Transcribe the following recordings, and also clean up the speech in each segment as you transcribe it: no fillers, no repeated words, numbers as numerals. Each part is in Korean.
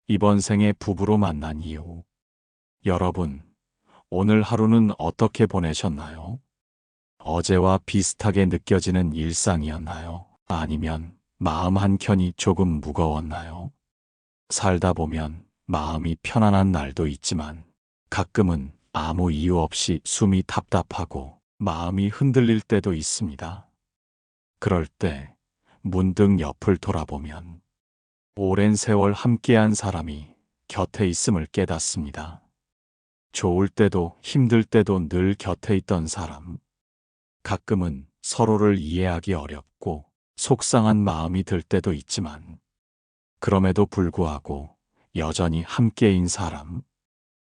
이번 생에 부부로 만난 이유. 여러분, 오늘 하루는 어떻게 보내셨나요? 어제와 비슷하게 느껴지는 일상이었나요? 아니면 마음 한켠이 조금 무거웠나요? 살다 보면 마음이 편안한 날도 있지만 가끔은 아무 이유 없이 숨이 답답하고 마음이 흔들릴 때도 있습니다. 그럴 때 문득 옆을 돌아보면 오랜 세월 함께한 사람이 곁에 있음을 깨닫습니다. 좋을 때도 힘들 때도 늘 곁에 있던 사람. 가끔은 서로를 이해하기 어렵고 속상한 마음이 들 때도 있지만 그럼에도 불구하고 여전히 함께인 사람.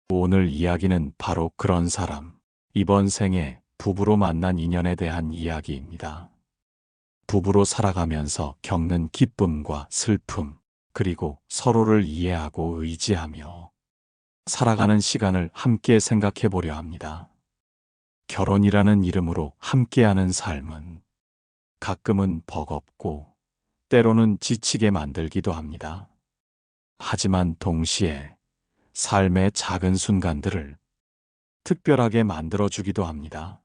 오늘 이야기는 바로 그런 사람. 이번 생에 부부로 만난 인연에 대한 이야기입니다. 부부로 살아가면서 겪는 기쁨과 슬픔, 그리고 서로를 이해하고 의지하며 살아가는 시간을 함께 생각해 보려 합니다. 결혼이라는 이름으로 함께하는 삶은 가끔은 버겁고 때로는 지치게 만들기도 합니다. 하지만 동시에 삶의 작은 순간들을 특별하게 만들어주기도 합니다.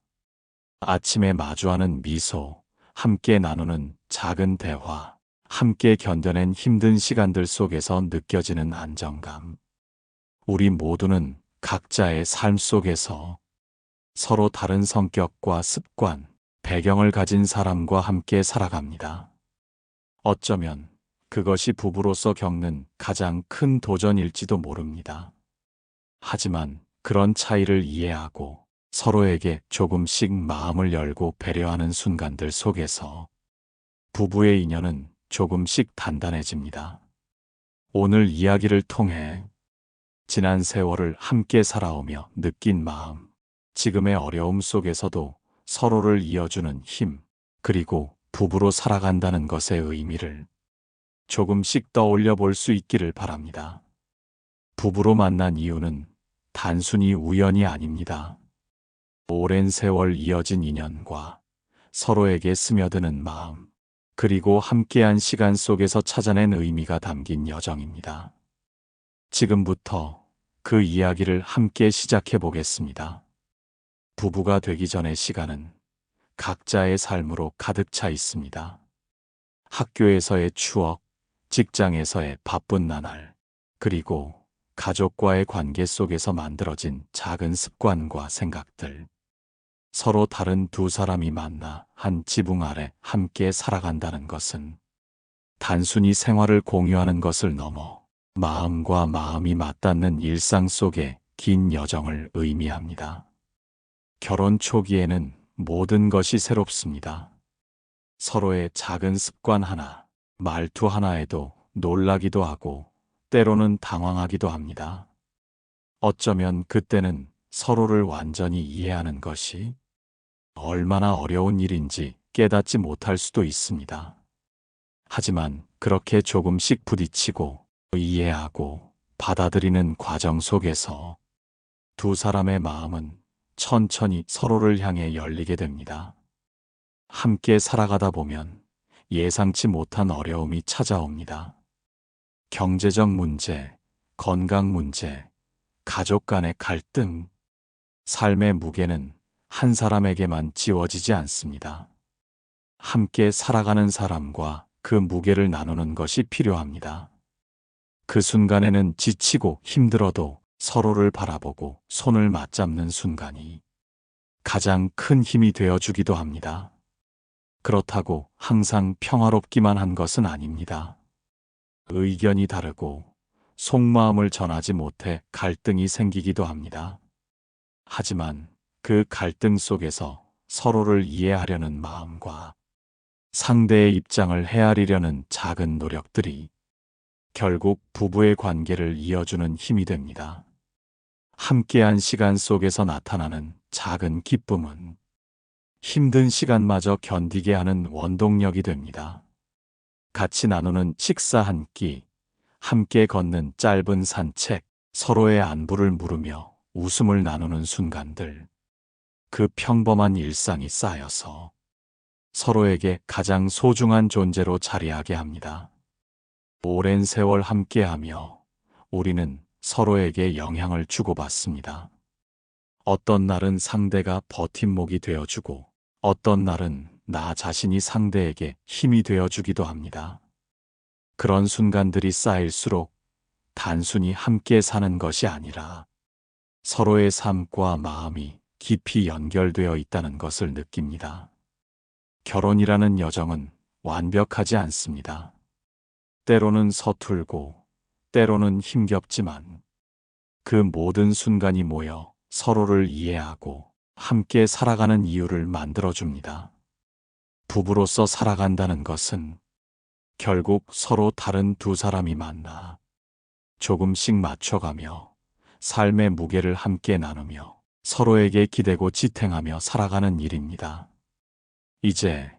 아침에 마주하는 미소, 함께 나누는 작은 대화, 함께 견뎌낸 힘든 시간들 속에서 느껴지는 안정감. 우리 모두는 각자의 삶 속에서 서로 다른 성격과 습관, 배경을 가진 사람과 함께 살아갑니다. 어쩌면 그것이 부부로서 겪는 가장 큰 도전일지도 모릅니다. 하지만 그런 차이를 이해하고 서로에게 조금씩 마음을 열고 배려하는 순간들 속에서 부부의 인연은 조금씩 단단해집니다. 오늘 이야기를 통해 지난 세월을 함께 살아오며 느낀 마음, 지금의 어려움 속에서도 서로를 이어주는 힘, 그리고 부부로 살아간다는 것의 의미를 조금씩 떠올려 볼 수 있기를 바랍니다. 부부로 만난 이유는 단순히 우연이 아닙니다. 오랜 세월 이어진 인연과 서로에게 스며드는 마음, 그리고 함께한 시간 속에서 찾아낸 의미가 담긴 여정입니다. 지금부터 그 이야기를 함께 시작해 보겠습니다. 부부가 되기 전의 시간은 각자의 삶으로 가득 차 있습니다. 학교에서의 추억, 직장에서의 바쁜 나날, 그리고 가족과의 관계 속에서 만들어진 작은 습관과 생각들. 서로 다른 두 사람이 만나 한 지붕 아래 함께 살아간다는 것은 단순히 생활을 공유하는 것을 넘어 마음과 마음이 맞닿는 일상 속의 긴 여정을 의미합니다. 결혼 초기에는 모든 것이 새롭습니다. 서로의 작은 습관 하나, 말투 하나에도 놀라기도 하고 때로는 당황하기도 합니다. 어쩌면 그때는 서로를 완전히 이해하는 것이 얼마나 어려운 일인지 깨닫지 못할 수도 있습니다. 하지만 그렇게 조금씩 부딪히고 이해하고 받아들이는 과정 속에서 두 사람의 마음은 천천히 서로를 향해 열리게 됩니다. 함께 살아가다 보면 예상치 못한 어려움이 찾아옵니다. 경제적 문제, 건강 문제, 가족 간의 갈등, 삶의 무게는 한 사람에게만 지워지지 않습니다. 함께 살아가는 사람과 그 무게를 나누는 것이 필요합니다. 그 순간에는 지치고 힘들어도 서로를 바라보고 손을 맞잡는 순간이 가장 큰 힘이 되어주기도 합니다. 그렇다고 항상 평화롭기만 한 것은 아닙니다. 의견이 다르고 속마음을 전하지 못해 갈등이 생기기도 합니다. 하지만 그 갈등 속에서 서로를 이해하려는 마음과 상대의 입장을 헤아리려는 작은 노력들이 결국 부부의 관계를 이어주는 힘이 됩니다. 함께한 시간 속에서 나타나는 작은 기쁨은 힘든 시간마저 견디게 하는 원동력이 됩니다. 같이 나누는 식사 한 끼, 함께 걷는 짧은 산책, 서로의 안부를 물으며 웃음을 나누는 순간들. 그 평범한 일상이 쌓여서 서로에게 가장 소중한 존재로 자리하게 합니다. 오랜 세월 함께하며 우리는 서로에게 영향을 주고받습니다. 어떤 날은 상대가 버팀목이 되어주고, 어떤 날은 나 자신이 상대에게 힘이 되어주기도 합니다. 그런 순간들이 쌓일수록 단순히 함께 사는 것이 아니라 서로의 삶과 마음이 깊이 연결되어 있다는 것을 느낍니다. 결혼이라는 여정은 완벽하지 않습니다. 때로는 서툴고, 때로는 힘겹지만 그 모든 순간이 모여 서로를 이해하고 함께 살아가는 이유를 만들어줍니다. 부부로서 살아간다는 것은 결국 서로 다른 두 사람이 만나 조금씩 맞춰가며 삶의 무게를 함께 나누며 서로에게 기대고 지탱하며 살아가는 일입니다. 이제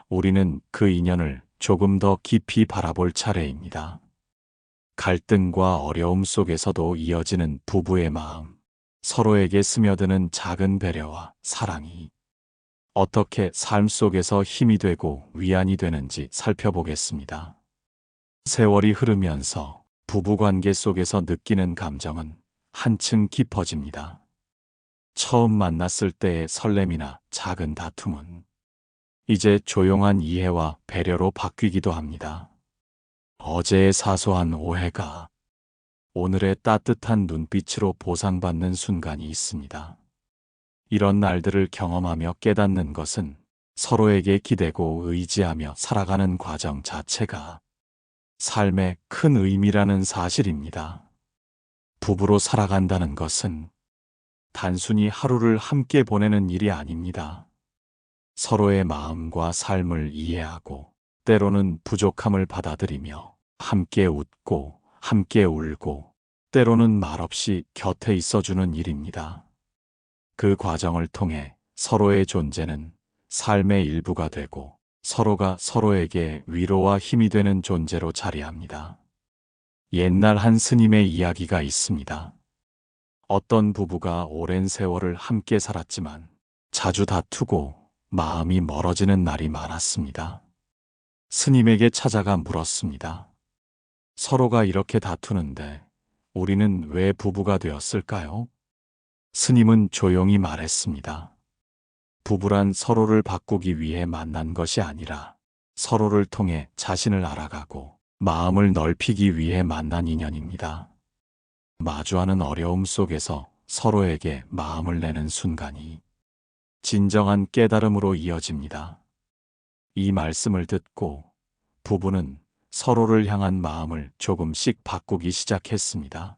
우리는 그 인연을 조금 더 깊이 바라볼 차례입니다. 갈등과 어려움 속에서도 이어지는 부부의 마음, 서로에게 스며드는 작은 배려와 사랑이 어떻게 삶 속에서 힘이 되고 위안이 되는지 살펴보겠습니다. 세월이 흐르면서 부부관계 속에서 느끼는 감정은 한층 깊어집니다. 처음 만났을 때의 설렘이나 작은 다툼은 이제 조용한 이해와 배려로 바뀌기도 합니다. 어제의 사소한 오해가 오늘의 따뜻한 눈빛으로 보상받는 순간이 있습니다. 이런 날들을 경험하며 깨닫는 것은 서로에게 기대고 의지하며 살아가는 과정 자체가 삶의 큰 의미라는 사실입니다. 부부로 살아간다는 것은 단순히 하루를 함께 보내는 일이 아닙니다. 서로의 마음과 삶을 이해하고 때로는 부족함을 받아들이며 함께 웃고 함께 울고 때로는 말없이 곁에 있어주는 일입니다. 그 과정을 통해 서로의 존재는 삶의 일부가 되고 서로가 서로에게 위로와 힘이 되는 존재로 자리합니다. 옛날 한 스님의 이야기가 있습니다. 어떤 부부가 오랜 세월을 함께 살았지만 자주 다투고 마음이 멀어지는 날이 많았습니다. 스님에게 찾아가 물었습니다. 서로가 이렇게 다투는데 우리는 왜 부부가 되었을까요? 스님은 조용히 말했습니다. 부부란 서로를 바꾸기 위해 만난 것이 아니라 서로를 통해 자신을 알아가고 마음을 넓히기 위해 만난 인연입니다. 마주하는 어려움 속에서 서로에게 마음을 내는 순간이 진정한 깨달음으로 이어집니다. 이 말씀을 듣고 부부는 서로를 향한 마음을 조금씩 바꾸기 시작했습니다.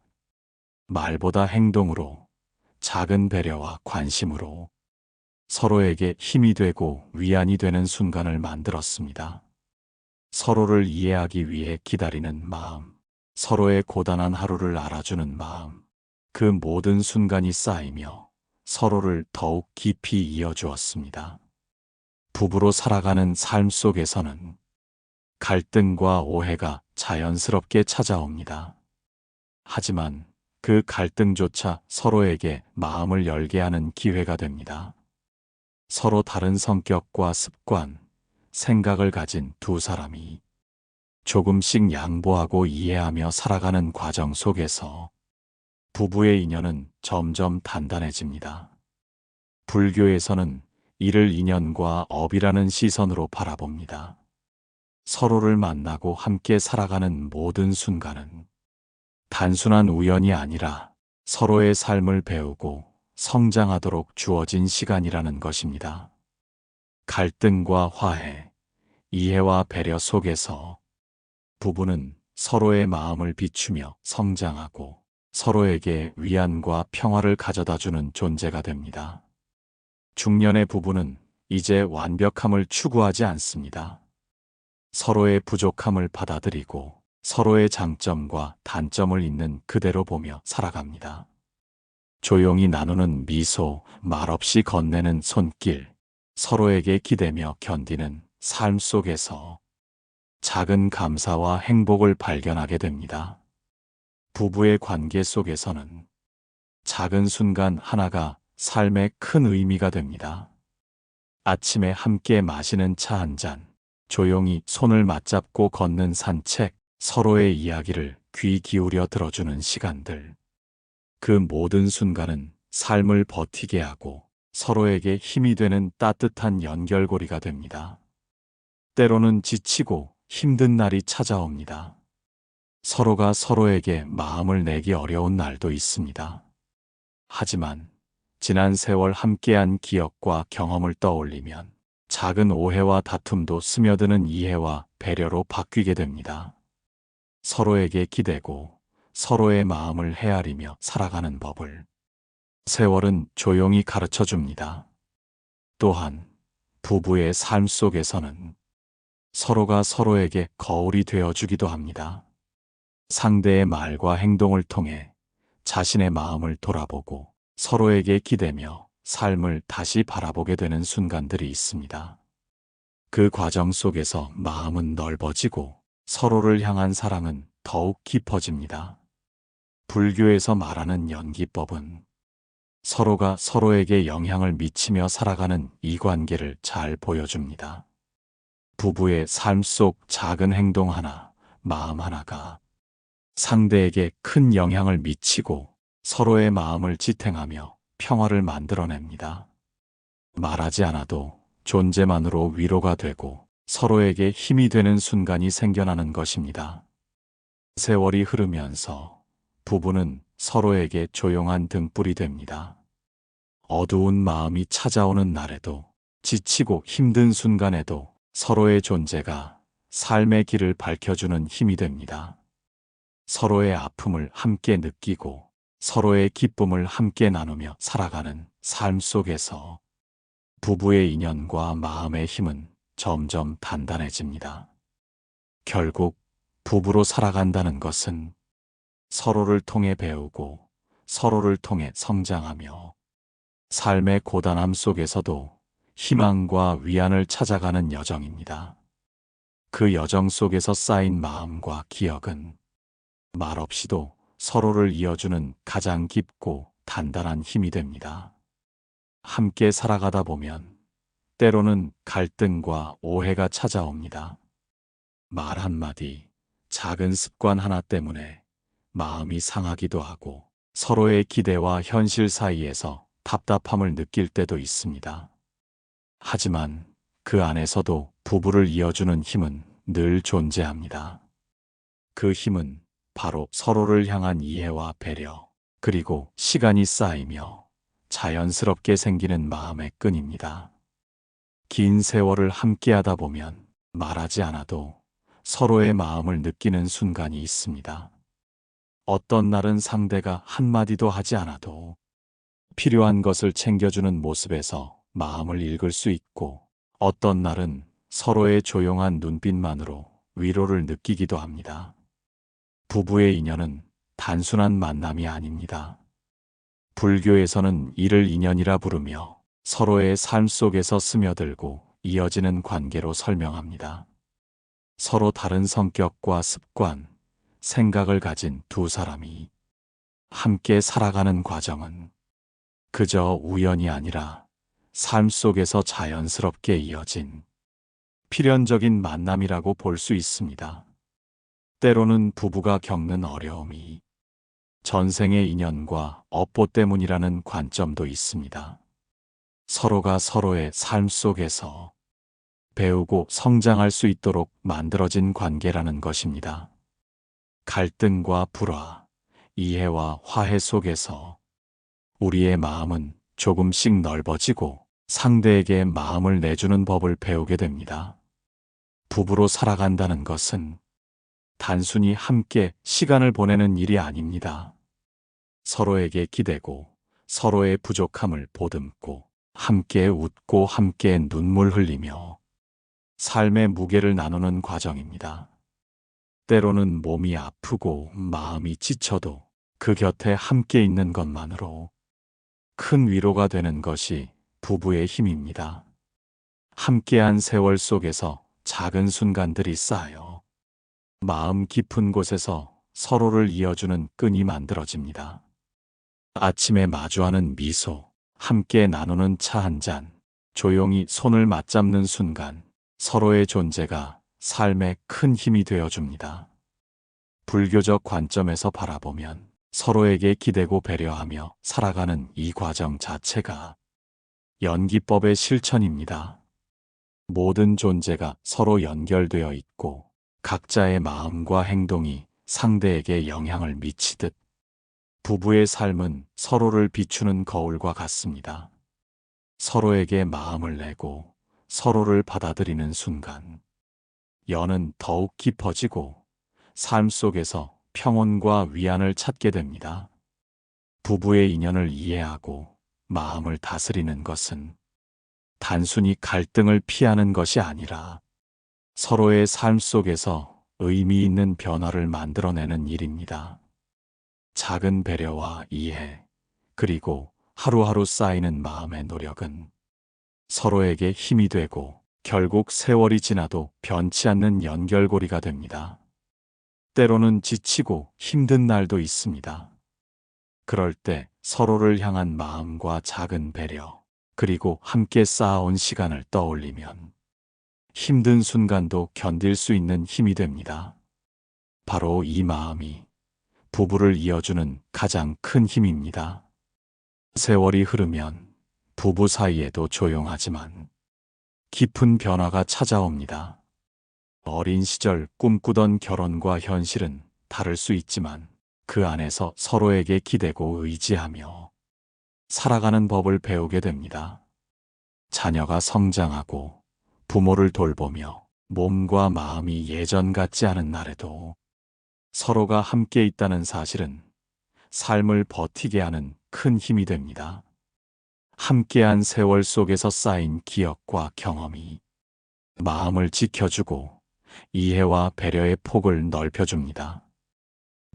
말보다 행동으로, 작은 배려와 관심으로 서로에게 힘이 되고 위안이 되는 순간을 만들었습니다. 서로를 이해하기 위해 기다리는 마음, 서로의 고단한 하루를 알아주는 마음, 그 모든 순간이 쌓이며 서로를 더욱 깊이 이어주었습니다. 부부로 살아가는 삶 속에서는 갈등과 오해가 자연스럽게 찾아옵니다. 하지만 그 갈등조차 서로에게 마음을 열게 하는 기회가 됩니다. 서로 다른 성격과 습관, 생각을 가진 두 사람이 조금씩 양보하고 이해하며 살아가는 과정 속에서 부부의 인연은 점점 단단해집니다. 불교에서는 이를 인연과 업이라는 시선으로 바라봅니다. 서로를 만나고 함께 살아가는 모든 순간은 단순한 우연이 아니라 서로의 삶을 배우고 성장하도록 주어진 시간이라는 것입니다. 갈등과 화해, 이해와 배려 속에서 부부는 서로의 마음을 비추며 성장하고 서로에게 위안과 평화를 가져다주는 존재가 됩니다. 중년의 부부는 이제 완벽함을 추구하지 않습니다. 서로의 부족함을 받아들이고 서로의 장점과 단점을 있는 그대로 보며 살아갑니다. 조용히 나누는 미소, 말없이 건네는 손길, 서로에게 기대며 견디는 삶 속에서 작은 감사와 행복을 발견하게 됩니다. 부부의 관계 속에서는 작은 순간 하나가 삶에 큰 의미가 됩니다. 아침에 함께 마시는 차 한 잔, 조용히 손을 맞잡고 걷는 산책, 서로의 이야기를 귀 기울여 들어주는 시간들. 그 모든 순간은 삶을 버티게 하고 서로에게 힘이 되는 따뜻한 연결고리가 됩니다. 때로는 지치고 힘든 날이 찾아옵니다. 서로가 서로에게 마음을 내기 어려운 날도 있습니다. 하지만 지난 세월 함께한 기억과 경험을 떠올리면 작은 오해와 다툼도 스며드는 이해와 배려로 바뀌게 됩니다. 서로에게 기대고 서로의 마음을 헤아리며 살아가는 법을 세월은 조용히 가르쳐 줍니다. 또한 부부의 삶 속에서는 서로가 서로에게 거울이 되어주기도 합니다. 상대의 말과 행동을 통해 자신의 마음을 돌아보고 서로에게 기대며 삶을 다시 바라보게 되는 순간들이 있습니다. 그 과정 속에서 마음은 넓어지고 서로를 향한 사랑은 더욱 깊어집니다. 불교에서 말하는 연기법은 서로가 서로에게 영향을 미치며 살아가는 이 관계를 잘 보여줍니다. 부부의 삶 속 작은 행동 하나, 마음 하나가 상대에게 큰 영향을 미치고 서로의 마음을 지탱하며 평화를 만들어냅니다. 말하지 않아도 존재만으로 위로가 되고 서로에게 힘이 되는 순간이 생겨나는 것입니다. 세월이 흐르면서 부부는 서로에게 조용한 등불이 됩니다. 어두운 마음이 찾아오는 날에도 지치고 힘든 순간에도 서로의 존재가 삶의 길을 밝혀주는 힘이 됩니다. 서로의 아픔을 함께 느끼고 서로의 기쁨을 함께 나누며 살아가는 삶 속에서 부부의 인연과 마음의 힘은 점점 단단해집니다. 결국 부부로 살아간다는 것은 서로를 통해 배우고 서로를 통해 성장하며 삶의 고단함 속에서도 희망과 위안을 찾아가는 여정입니다. 그 여정 속에서 쌓인 마음과 기억은 말없이도 서로를 이어주는 가장 깊고 단단한 힘이 됩니다. 함께 살아가다 보면 때로는 갈등과 오해가 찾아옵니다. 말 한마디, 작은 습관 하나 때문에 마음이 상하기도 하고 서로의 기대와 현실 사이에서 답답함을 느낄 때도 있습니다. 하지만 그 안에서도 부부를 이어주는 힘은 늘 존재합니다. 그 힘은 바로 서로를 향한 이해와 배려, 그리고 시간이 쌓이며 자연스럽게 생기는 마음의 끈입니다. 긴 세월을 함께하다 보면 말하지 않아도 서로의 마음을 느끼는 순간이 있습니다. 어떤 날은 상대가 한마디도 하지 않아도 필요한 것을 챙겨주는 모습에서 마음을 읽을 수 있고, 어떤 날은 서로의 조용한 눈빛만으로 위로를 느끼기도 합니다. 부부의 인연은 단순한 만남이 아닙니다. 불교에서는 이를 인연이라 부르며 서로의 삶 속에서 스며들고 이어지는 관계로 설명합니다. 서로 다른 성격과 습관, 생각을 가진 두 사람이 함께 살아가는 과정은 그저 우연이 아니라 삶 속에서 자연스럽게 이어진 필연적인 만남이라고 볼 수 있습니다. 때로는 부부가 겪는 어려움이 전생의 인연과 업보 때문이라는 관점도 있습니다. 서로가 서로의 삶 속에서 배우고 성장할 수 있도록 만들어진 관계라는 것입니다. 갈등과 불화, 이해와 화해 속에서 우리의 마음은 조금씩 넓어지고 상대에게 마음을 내주는 법을 배우게 됩니다. 부부로 살아간다는 것은 단순히 함께 시간을 보내는 일이 아닙니다. 서로에게 기대고 서로의 부족함을 보듬고 함께 웃고 함께 눈물 흘리며 삶의 무게를 나누는 과정입니다. 때로는 몸이 아프고 마음이 지쳐도 그 곁에 함께 있는 것만으로 큰 위로가 되는 것이 부부의 힘입니다. 함께한 세월 속에서 작은 순간들이 쌓여 마음 깊은 곳에서 서로를 이어주는 끈이 만들어집니다. 아침에 마주하는 미소, 함께 나누는 차 한 잔, 조용히 손을 맞잡는 순간 서로의 존재가 삶에 큰 힘이 되어줍니다. 불교적 관점에서 바라보면 서로에게 기대고 배려하며 살아가는 이 과정 자체가 연기법의 실천입니다. 모든 존재가 서로 연결되어 있고 각자의 마음과 행동이 상대에게 영향을 미치듯 부부의 삶은 서로를 비추는 거울과 같습니다. 서로에게 마음을 내고 서로를 받아들이는 순간 연은 더욱 깊어지고 삶 속에서 평온과 위안을 찾게 됩니다. 부부의 인연을 이해하고 마음을 다스리는 것은 단순히 갈등을 피하는 것이 아니라 서로의 삶 속에서 의미 있는 변화를 만들어내는 일입니다. 작은 배려와 이해, 그리고 하루하루 쌓이는 마음의 노력은 서로에게 힘이 되고 결국 세월이 지나도 변치 않는 연결고리가 됩니다. 때로는 지치고 힘든 날도 있습니다. 그럴 때 서로를 향한 마음과 작은 배려, 그리고 함께 쌓아온 시간을 떠올리면 힘든 순간도 견딜 수 있는 힘이 됩니다. 바로 이 마음이 부부를 이어주는 가장 큰 힘입니다. 세월이 흐르면 부부 사이에도 조용하지만 깊은 변화가 찾아옵니다. 어린 시절 꿈꾸던 결혼과 현실은 다를 수 있지만 그 안에서 서로에게 기대고 의지하며 살아가는 법을 배우게 됩니다. 자녀가 성장하고 부모를 돌보며 몸과 마음이 예전 같지 않은 날에도 서로가 함께 있다는 사실은 삶을 버티게 하는 큰 힘이 됩니다. 함께한 세월 속에서 쌓인 기억과 경험이 마음을 지켜주고 이해와 배려의 폭을 넓혀줍니다.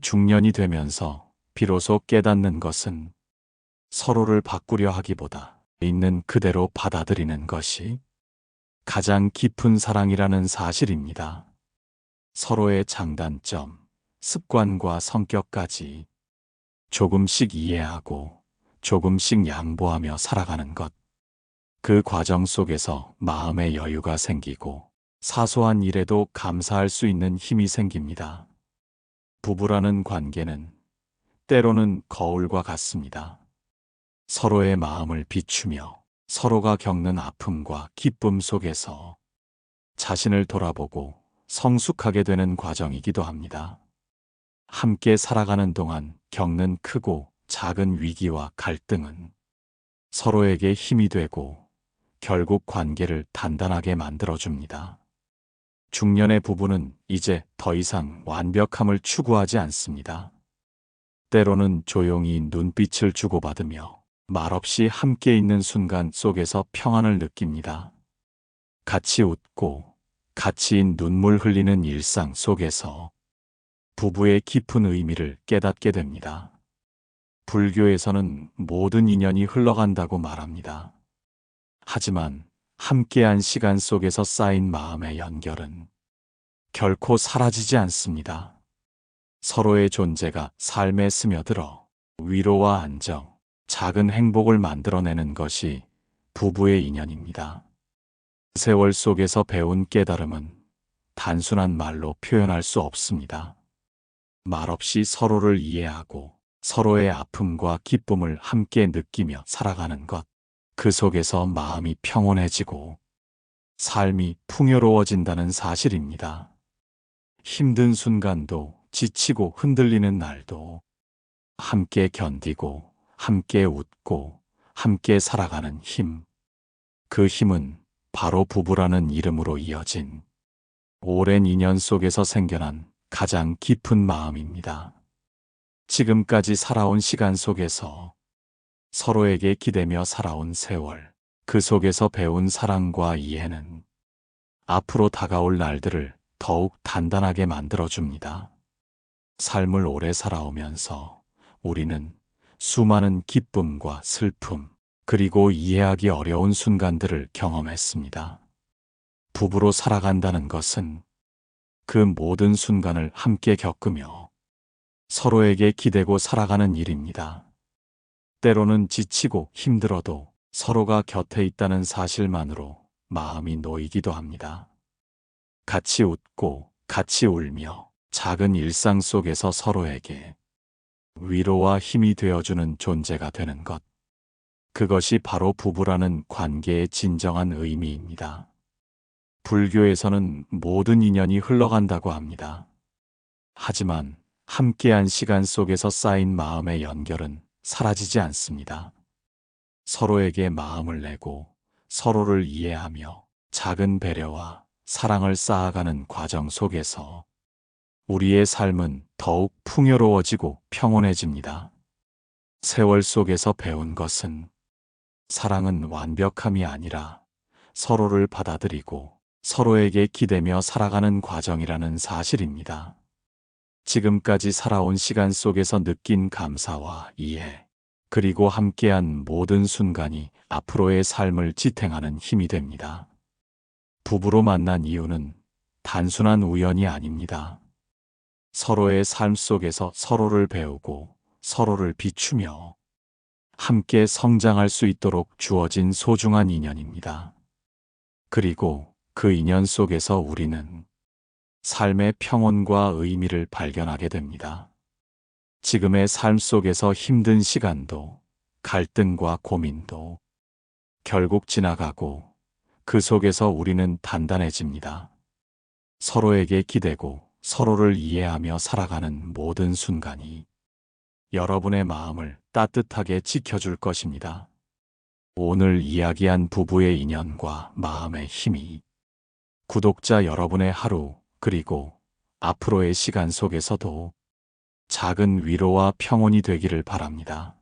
중년이 되면서 비로소 깨닫는 것은 서로를 바꾸려 하기보다 있는 그대로 받아들이는 것이 가장 깊은 사랑이라는 사실입니다. 서로의 장단점, 습관과 성격까지 조금씩 이해하고 조금씩 양보하며 살아가는 것. 그 과정 속에서 마음의 여유가 생기고 사소한 일에도 감사할 수 있는 힘이 생깁니다. 부부라는 관계는 때로는 거울과 같습니다. 서로의 마음을 비추며 서로가 겪는 아픔과 기쁨 속에서 자신을 돌아보고 성숙하게 되는 과정이기도 합니다. 함께 살아가는 동안 겪는 크고 작은 위기와 갈등은 서로에게 힘이 되고 결국 관계를 단단하게 만들어줍니다. 중년의 부부는 이제 더 이상 완벽함을 추구하지 않습니다. 때로는 조용히 눈빛을 주고받으며 말없이 함께 있는 순간 속에서 평안을 느낍니다. 같이 웃고 같이 눈물 흘리는 일상 속에서 부부의 깊은 의미를 깨닫게 됩니다. 불교에서는 모든 인연이 흘러간다고 말합니다. 하지만 함께한 시간 속에서 쌓인 마음의 연결은 결코 사라지지 않습니다. 서로의 존재가 삶에 스며들어 위로와 안정, 작은 행복을 만들어내는 것이 부부의 인연입니다. 세월 속에서 배운 깨달음은 단순한 말로 표현할 수 없습니다. 말없이 서로를 이해하고 서로의 아픔과 기쁨을 함께 느끼며 살아가는 것. 그 속에서 마음이 평온해지고 삶이 풍요로워진다는 사실입니다. 힘든 순간도 지치고 흔들리는 날도 함께 견디고 함께 웃고 함께 살아가는 힘. 그 힘은 바로 부부라는 이름으로 이어진 오랜 인연 속에서 생겨난 가장 깊은 마음입니다. 지금까지 살아온 시간 속에서 서로에게 기대며 살아온 세월, 그 속에서 배운 사랑과 이해는 앞으로 다가올 날들을 더욱 단단하게 만들어줍니다. 삶을 오래 살아오면서 우리는 수많은 기쁨과 슬픔, 그리고 이해하기 어려운 순간들을 경험했습니다. 부부로 살아간다는 것은 그 모든 순간을 함께 겪으며 서로에게 기대고 살아가는 일입니다. 때로는 지치고 힘들어도 서로가 곁에 있다는 사실만으로 마음이 놓이기도 합니다. 같이 웃고 같이 울며 작은 일상 속에서 서로에게 위로와 힘이 되어주는 존재가 되는 것. 그것이 바로 부부라는 관계의 진정한 의미입니다. 불교에서는 모든 인연이 흘러간다고 합니다. 하지만 함께한 시간 속에서 쌓인 마음의 연결은 사라지지 않습니다. 서로에게 마음을 내고 서로를 이해하며 작은 배려와 사랑을 쌓아가는 과정 속에서 우리의 삶은 더욱 풍요로워지고 평온해집니다. 세월 속에서 배운 것은 사랑은 완벽함이 아니라 서로를 받아들이고 서로에게 기대며 살아가는 과정이라는 사실입니다. 지금까지 살아온 시간 속에서 느낀 감사와 이해, 그리고 함께한 모든 순간이 앞으로의 삶을 지탱하는 힘이 됩니다. 부부로 만난 이유는 단순한 우연이 아닙니다. 서로의 삶 속에서 서로를 배우고 서로를 비추며 함께 성장할 수 있도록 주어진 소중한 인연입니다. 그리고 그 인연 속에서 우리는 삶의 평온과 의미를 발견하게 됩니다. 지금의 삶 속에서 힘든 시간도 갈등과 고민도 결국 지나가고 그 속에서 우리는 단단해집니다. 서로에게 기대고 서로를 이해하며 살아가는 모든 순간이 여러분의 마음을 따뜻하게 지켜줄 것입니다. 오늘 이야기한 부부의 인연과 마음의 힘이 구독자 여러분의 하루 그리고 앞으로의 시간 속에서도 작은 위로와 평온이 되기를 바랍니다.